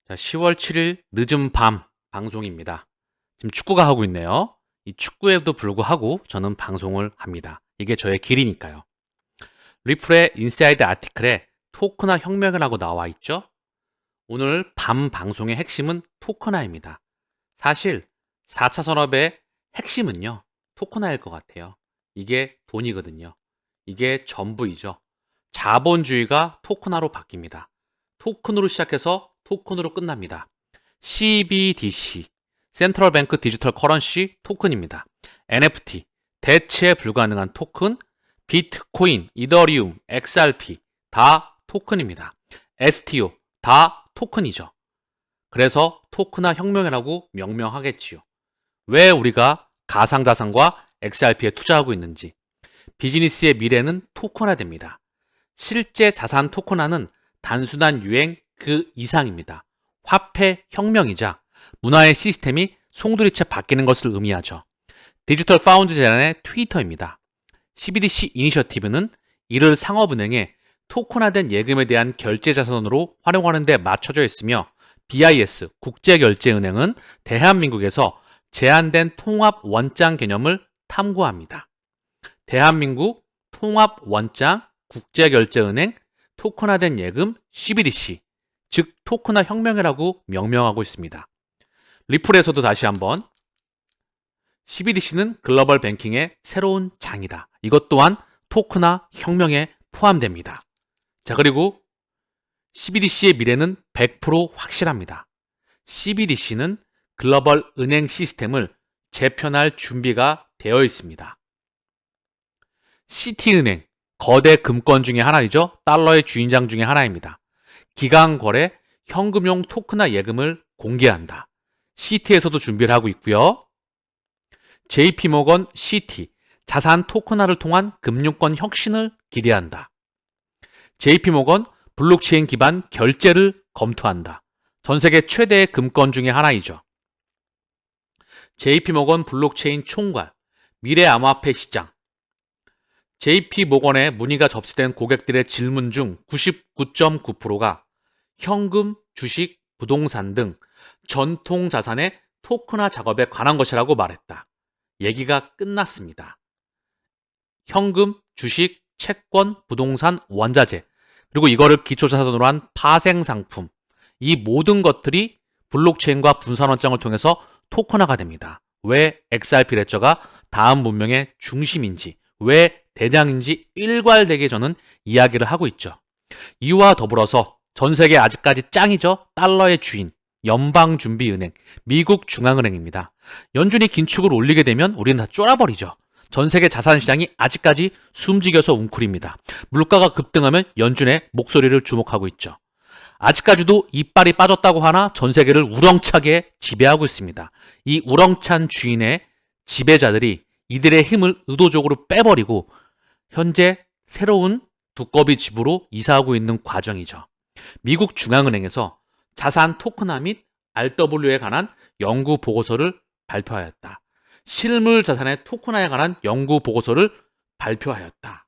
자, 10월 7일 늦은 밤 방송입니다. 지금 축구가 하고 있네요. 이 축구에도 불구하고 저는 방송을 합니다. 이게 저의 길이니까요. 리플의 인사이드 아티클에 토크나 혁명이라고 나와 있죠? 오늘 밤 방송의 핵심은 토크나입니다. 사실 4차 산업의 핵심은요, 토크나일 것 같아요. 이게 돈이거든요. 이게 전부이죠. 자본주의가 토크나로 바뀝니다. 토큰으로 시작해서 토큰으로 끝납니다. CBDC, 센트럴 뱅크 디지털 커런시 토큰입니다. NFT, 대체 불가능한 토큰, 비트코인, 이더리움, XRP 다 토큰입니다. STO 다 토큰이죠. 그래서 토크나 혁명이라고 명명하겠지요. 왜 우리가 가상자산과 XRP에 투자하고 있는지. 비즈니스의 미래는 토큰화됩니다. 실제 자산 토큰화는 단순한 유행 그 이상입니다. 화폐 혁명이자 문화의 시스템이 송두리째 바뀌는 것을 의미하죠. 디지털 파운드 재단의 트위터입니다. CBDC 이니셔티브는 이를 상업은행에 토큰화된 예금에 대한 결제 자산으로 활용하는 데 맞춰져 있으며 BIS 국제결제은행은 대한민국에서 제한된 통합 원장 개념을 탐구합니다. 대한민국 통합 원장 국제결제은행 토큰화된 예금 CBDC, 즉 토큰화 혁명이라고 명명하고 있습니다. 리플에서도 다시 한번 CBDC는 글로벌 뱅킹의 새로운 장이다. 이것 또한 토큰화 혁명에 포함됩니다. 자, 그리고 CBDC의 미래는 100% 확실합니다. CBDC는 글로벌 은행 시스템을 재편할 준비가 되어 있습니다. 시티은행, 거대 금권 중에 하나이죠. 달러의 주인장 중에 하나입니다. 기간 거래, 현금용 토크나 예금을 공개한다. 시티에서도 준비를 하고 있고요. JP모건 시티, 자산 토큰화를 통한 금융권 혁신을 기대한다. JP모건 블록체인 기반 결제를 검토한다. 전 세계 최대의 금권 중에 하나이죠. JP모건 블록체인 총괄, 미래암호화폐 시장. JP모건에 문의가 접수된 고객들의 질문 중 99.9%가 현금, 주식, 부동산 등 전통 자산의 토큰화 작업에 관한 것이라고 말했다. 얘기가 끝났습니다. 현금, 주식, 채권, 부동산, 원자재, 그리고 이거를 기초자산으로 한 파생상품, 이 모든 것들이 블록체인과 분산원장을 통해서 토큰화가 됩니다. 왜 XRP 레저가 다음 문명의 중심인지, 왜 대장인지 일괄되게 저는 이야기를 하고 있죠. 이와 더불어서 전 세계 아직까지 짱이죠. 달러의 주인, 연방준비은행, 미국 중앙은행입니다. 연준이 긴축을 올리게 되면 우리는 다 쫄아버리죠. 전 세계 자산시장이 아직까지 숨지겨서 웅크립니다. 물가가 급등하면 연준의 목소리를 주목하고 있죠. 아직까지도 이빨이 빠졌다고 하나 전 세계를 우렁차게 지배하고 있습니다. 이 우렁찬 주인의 지배자들이 이들의 힘을 의도적으로 빼버리고 현재 새로운 두꺼비 집으로 이사하고 있는 과정이죠. 미국 중앙은행에서 자산 토큰화 및 RW에 관한 연구 보고서를 발표하였다. 실물 자산의 토큰화에 관한 연구 보고서를 발표하였다.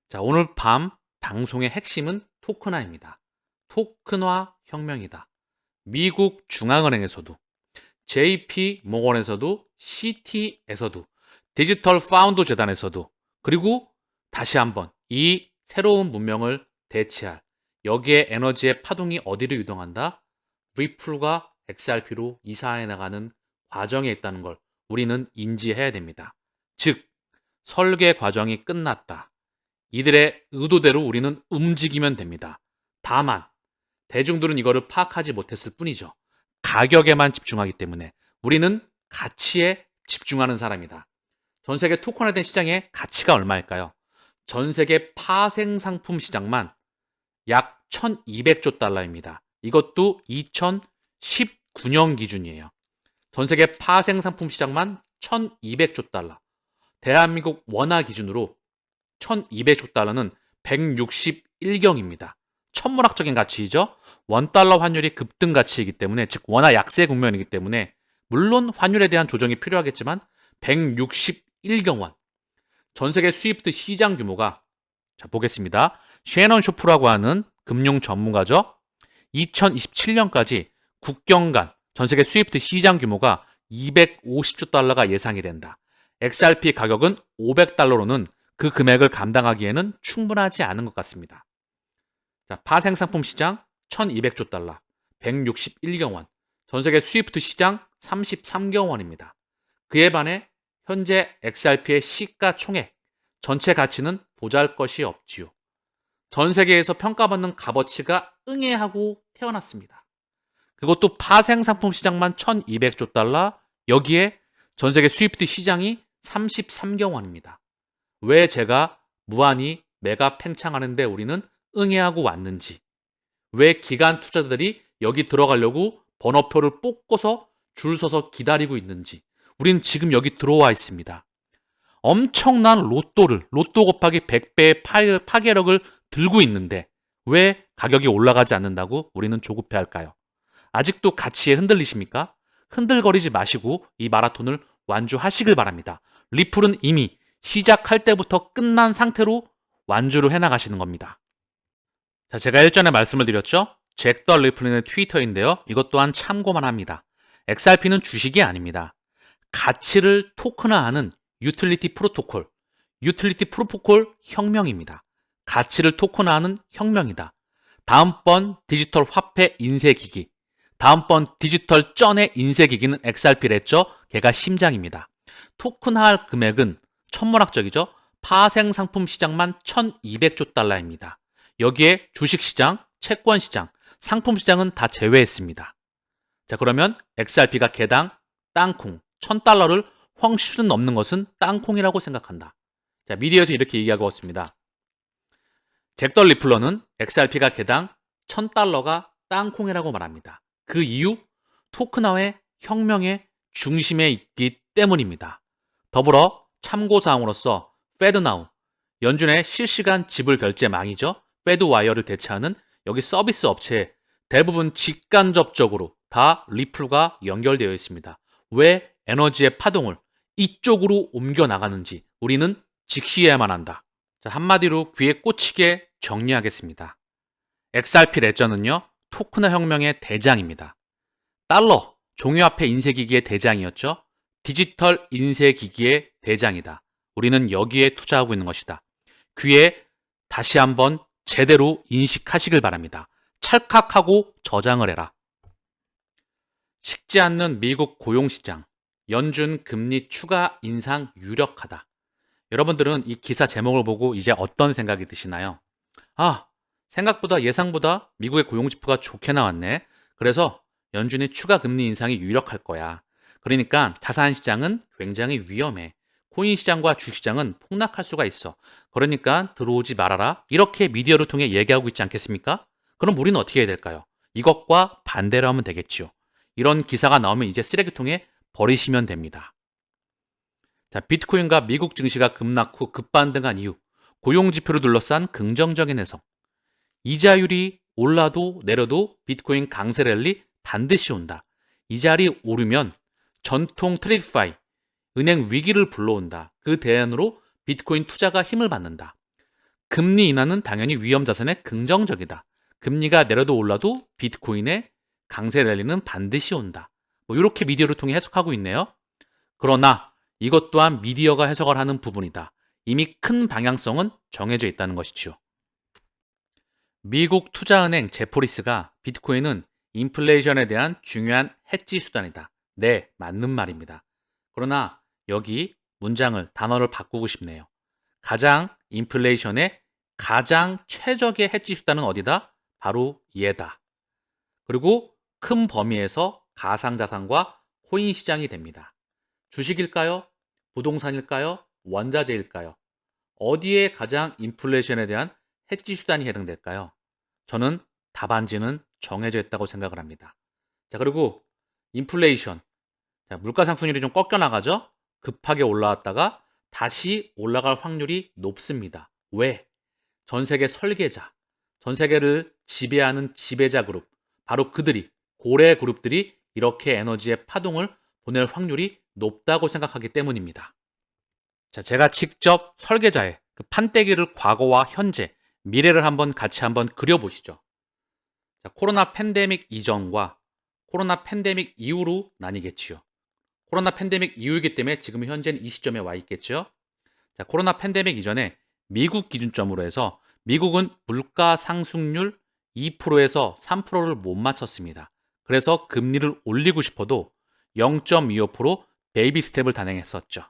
자, 오늘 밤 방송의 핵심은 토큰화입니다. 토큰화 혁명이다. 미국 중앙은행에서도, JP 모건에서도, CT에서도, 디지털 파운드 재단에서도, 그리고 다시 한번 이 새로운 문명을 대체할 여기에 에너지의 파동이 어디로 이동한다? 리플과 XRP로 이사해 나가는 과정에 있다는 걸 우리는 인지해야 됩니다. 즉, 설계 과정이 끝났다. 이들의 의도대로 우리는 움직이면 됩니다. 다만 대중들은 이거를 파악하지 못했을 뿐이죠. 가격에만 집중하기 때문에 우리는 가치에 집중하는 사람이다. 전 세계 토큰화된 시장의 가치가 얼마일까요? 전 세계 파생상품 시장만 약 1200조 달러입니다. 이것도 2019년 기준이에요. 전 세계 파생상품 시장만 1200조 달러. 대한민국 원화 기준으로 1200조 달러는 161경입니다. 천문학적인 가치이죠. 원달러 환율이 급등 가치이기 때문에, 즉 원화 약세 국면이기 때문에 물론 환율에 대한 조정이 필요하겠지만 161경원. 전 세계 스위프트 시장 규모가, 자 보겠습니다. 셰넌 쇼프라고 하는 금융 전문가죠. 2027년까지 국경 간 전 세계 스위프트 시장 규모가 250조 달러가 예상이 된다. XRP 가격은 500달러로는 그 금액을 감당하기에는 충분하지 않은 것 같습니다. 자, 파생상품 시장 1200조 달러, 161경 원, 전 세계 스위프트 시장 33경 원입니다. 그에 반해 현재 XRP의 시가총액, 전체 가치는 보잘것이 없지요. 전 세계에서 평가받는 값어치가 응애하고 태어났습니다. 그것도 파생상품 시장만 1200조 달러, 여기에 전 세계 스위프트 시장이 33경 원입니다. 왜 제가 무한히 매가 팽창하는데 우리는 응애하고 왔는지, 왜 기관 투자자들이 여기 들어가려고 번호표를 뽑고서 줄 서서 기다리고 있는지, 우리는 지금 여기 들어와 있습니다. 엄청난 로또 곱하기 100배의 파괴력을 들고 있는데 왜 가격이 올라가지 않는다고 우리는 조급해할까요? 아직도 가치에 흔들리십니까? 흔들거리지 마시고 이 마라톤을 완주하시길 바랍니다. 리플은 이미 시작할 때부터 끝난 상태로 완주를 해나가시는 겁니다. 자, 제가 일전에 말씀을 드렸죠? 잭더 리플린의 트위터인데요. 이것 또한 참고만 합니다. XRP는 주식이 아닙니다. 가치를 토큰화하는 유틸리티 프로토콜 혁명입니다. 가치를 토큰화하는 혁명이다. 다음번 디지털 화폐 인쇄기기, 다음번 디지털 쩐의 인쇄기기는 XRP랬죠? 걔가 심장입니다. 토큰화할 금액은 천문학적이죠? 파생상품 시장만 1200조 달러입니다. 여기에 주식시장, 채권시장, 상품시장은 다 제외했습니다. 자, 그러면 XRP가 개당 땅콩 1000달러를 헝실은 넘는 것은 땅콩이라고 생각한다. 자, 미디어에서 이렇게 얘기하고 있습니다. 잭더 리플러는 XRP가 개당 1000달러가 땅콩이라고 말합니다. 그 이유? 토큰화의 혁명의 중심에 있기 때문입니다. 더불어 참고사항으로서 페드나우, 연준의 실시간 지불 결제망이죠. 페드와이어를 대체하는 여기 서비스 업체에 대부분 직간접적으로 다 리플과 연결되어 있습니다. 왜 에너지의 파동을 이쪽으로 옮겨 나가는지 우리는 직시해야만 한다. 자, 한마디로 귀에 꽂히게 정리하겠습니다. XRP 레저는요, 토큰화 혁명의 대장입니다. 달러, 종이화폐 인쇄기기의 대장이었죠. 디지털 인쇄기기의 대장이다. 우리는 여기에 투자하고 있는 것이다. 귀에 다시 한번 제대로 인식하시길 바랍니다. 찰칵하고 저장을 해라. 식지 않는 미국 고용시장, 연준 금리 추가 인상 유력하다. 여러분들은 이 기사 제목을 보고 이제 어떤 생각이 드시나요? 아, 생각보다 예상보다 미국의 고용지표가 좋게 나왔네. 그래서 연준이 추가 금리 인상이 유력할 거야. 그러니까 자산시장은 굉장히 위험해. 코인 시장과 주식시장은 폭락할 수가 있어. 그러니까 들어오지 말아라. 이렇게 미디어를 통해 얘기하고 있지 않겠습니까? 그럼 우리는 어떻게 해야 될까요? 이것과 반대로 하면 되겠지요. 이런 기사가 나오면 이제 쓰레기통에 버리시면 됩니다. 자, 비트코인과 미국 증시가 급락 후 급반등한 이유, 고용지표를 둘러싼 긍정적인 해석. 이자율이 올라도 내려도 비트코인 강세 랠리 반드시 온다. 이자율이 오르면 전통 트레이드파이, 은행 위기를 불러온다. 그 대안으로 비트코인 투자가 힘을 받는다. 금리 인하는 당연히 위험 자산에 긍정적이다. 금리가 내려도 올라도 비트코인의 강세 랠리는 반드시 온다. 이렇게 미디어를 통해 해석하고 있네요. 그러나 이것 또한 미디어가 해석을 하는 부분이다. 이미 큰 방향성은 정해져 있다는 것이지요. 미국 투자은행 제포리스가 비트코인은 인플레이션에 대한 중요한 해지 수단이다. 네, 맞는 말입니다. 그러나 여기 문장을, 단어를 바꾸고 싶네요. 가장 인플레이션의 가장 최적의 해지 수단은 어디다? 바로 얘다. 그리고 큰 범위에서 가상자산과 코인 시장이 됩니다. 주식일까요? 부동산일까요? 원자재일까요? 어디에 가장 인플레이션에 대한 해지 수단이 해당될까요? 저는 답안지는 정해져 있다고 생각을 합니다. 자, 그리고 인플레이션. 자, 물가 상승률이 좀 꺾여 나가죠? 급하게 올라왔다가 다시 올라갈 확률이 높습니다. 왜? 전 세계 설계자, 전 세계를 지배하는 지배자 그룹, 바로 그들이, 고래 그룹들이 이렇게 에너지의 파동을 보낼 확률이 높다고 생각하기 때문입니다. 자, 제가 직접 설계자의 그 판때기를 과거와 현재, 미래를 같이 한번 그려보시죠. 자, 코로나 팬데믹 이전과 코로나 팬데믹 이후로 나뉘겠지요. 코로나 팬데믹 이후이기 때문에 지금 현재는 이 시점에 와 있겠죠. 자, 코로나 팬데믹 이전에 미국 기준점으로 해서 미국은 물가 상승률 2%에서 3%를 못 맞췄습니다. 그래서 금리를 올리고 싶어도 0.25% 베이비 스텝을 단행했었죠.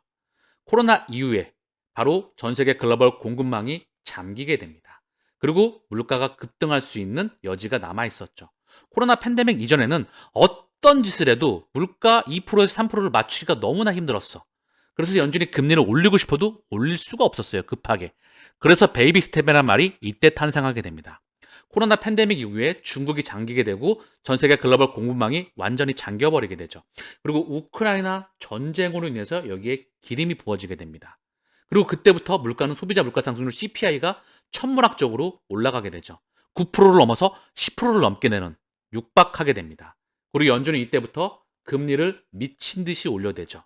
코로나 이후에 바로 전 세계 글로벌 공급망이 잠기게 됩니다. 그리고 물가가 급등할 수 있는 여지가 남아 있었죠. 코로나 팬데믹 이전에는 어떤 짓을 해도 물가 2%에서 3%를 맞추기가 너무나 힘들었어. 그래서 연준이 금리를 올리고 싶어도 올릴 수가 없었어요, 급하게. 그래서 베이비 스텝이라는 말이 이때 탄생하게 됩니다. 코로나 팬데믹 이후에 중국이 잠기게 되고 전 세계 글로벌 공급망이 완전히 잠겨버리게 되죠. 그리고 우크라이나 전쟁으로 인해서 여기에 기름이 부어지게 됩니다. 그리고 그때부터 물가는 소비자 물가 상승률 CPI가 천문학적으로 올라가게 되죠. 9%를 넘어서 10%를 넘게 되는 육박하게 됩니다. 그리고 연준은 이때부터 금리를 미친 듯이 올려대죠.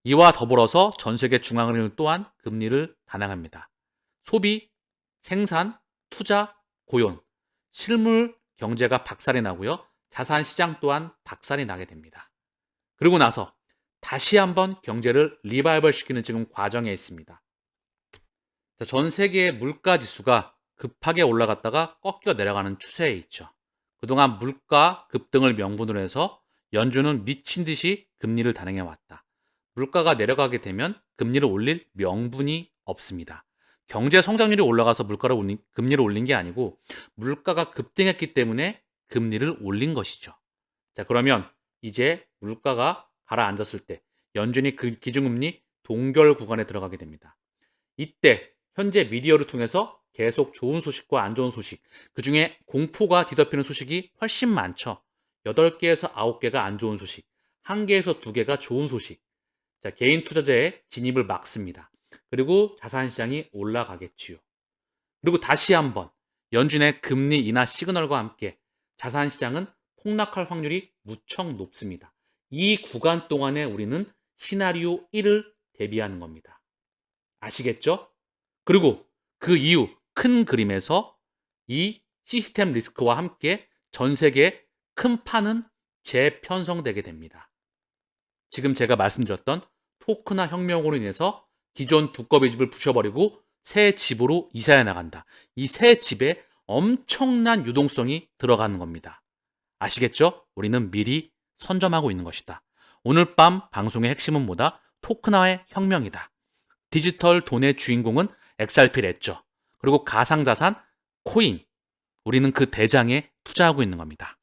이와 더불어서 전 세계 중앙은행 또한 금리를 단행합니다. 소비, 생산, 투자, 고용, 실물 경제가 박살이 나고요. 자산 시장 또한 박살이 나게 됩니다. 그리고 나서 다시 한번 경제를 리바이벌 시키는 지금 과정에 있습니다. 전 세계의 물가 지수가 급하게 올라갔다가 꺾여 내려가는 추세에 있죠. 그동안 물가 급등을 명분으로 해서 연준은 미친 듯이 금리를 단행해 왔다. 물가가 내려가게 되면 금리를 올릴 명분이 없습니다. 경제 성장률이 올라가서 금리를 올린 게 아니고 물가가 급등했기 때문에 금리를 올린 것이죠. 자, 그러면 이제 물가가 가라앉았을 때 연준이 그 기준금리 동결 구간에 들어가게 됩니다. 이때 현재 미디어를 통해서 계속 좋은 소식과 안 좋은 소식, 그중에 공포가 뒤덮이는 소식이 훨씬 많죠. 8개에서 9개가 안 좋은 소식, 1개에서 2개가 좋은 소식. 자, 개인 투자자의 진입을 막습니다. 그리고 자산시장이 올라가겠지요. 그리고 다시 한번 연준의 금리 인하 시그널과 함께 자산시장은 폭락할 확률이 무척 높습니다. 이 구간 동안에 우리는 시나리오 1을 대비하는 겁니다. 아시겠죠? 그리고 그 이후 큰 그림에서 이 시스템 리스크와 함께 전 세계의 큰 판은 재편성되게 됩니다. 지금 제가 말씀드렸던 토크나 혁명으로 인해서 기존 두꺼비 집을 부셔버리고 새 집으로 이사해 나간다. 이 새 집에 엄청난 유동성이 들어가는 겁니다. 아시겠죠? 우리는 미리 선점하고 있는 것이다. 오늘 밤 방송의 핵심은 뭐다? 토크나의 혁명이다. 디지털 돈의 주인공은 XRP 랬죠. 그리고 가상자산, 코인. 우리는 그 대장에 투자하고 있는 겁니다.